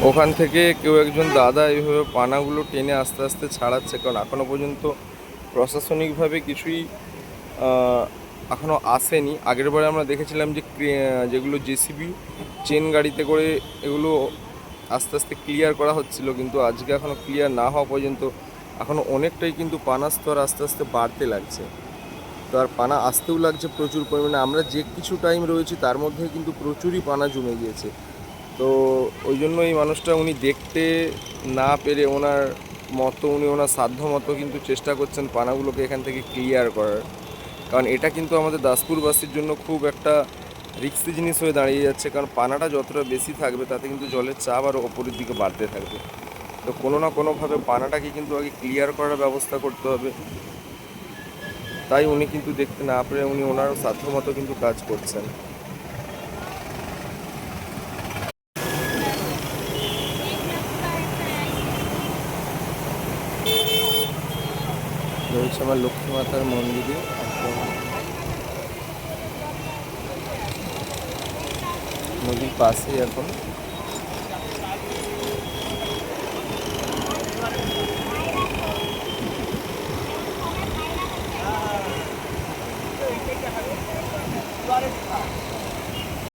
ওখান থেকে কেউ একজন দাদা এইভাবে পানাগুলো টেনে আস্তে আস্তে ছাড়াচ্ছে, কারণ এখনও পর্যন্ত প্রশাসনিকভাবে কিছুই এখনও আসেনি। আগের বারে আমরা দেখেছিলাম যে যেগুলো জেসিবি চেন গাড়িতে করে এগুলো আস্তে আস্তে ক্লিয়ার করা হচ্ছিল, কিন্তু আজকে এখনও ক্লিয়ার না হওয়া পর্যন্ত এখনও অনেকটাই কিন্তু পানা স্তর আস্তে আস্তে বাড়তে লাগছে। তো আর পানা আসতেও লাগছে প্রচুর পরিমাণে। আমরা যে কিছু টাইম রয়েছি তার মধ্যে কিন্তু প্রচুরই পানা জমে গিয়েছে। তো ওই জন্য এই মানুষটা উনি দেখতে না পেরে উনি ওনার সাধ্য মতো কিন্তু চেষ্টা করছেন পানাগুলোকে এখান থেকে ক্লিয়ার করার। কারণ এটা কিন্তু আমাদের দাসপুরবাসীর জন্য খুব একটা রিস্কি জিনিস হয়ে দাঁড়িয়ে যাচ্ছে, কারণ পানাটা যতটা বেশি থাকবে তাতে কিন্তু জলের চাপ আরও ওপরের দিকে বাড়তে থাকবে। তো কোনো না কোনোভাবে পানাটাকে কিন্তু আগে ক্লিয়ার করার ব্যবস্থা করতে হবে। তাই উনি কিন্তু দেখতে না পেরে উনি ওনার সাধ্যমতো কিন্তু কাজ করছেন। রয়েছে আমার লক্ষ্মী মাতার মন্দিরে একদম নদীর পাশেই এখন।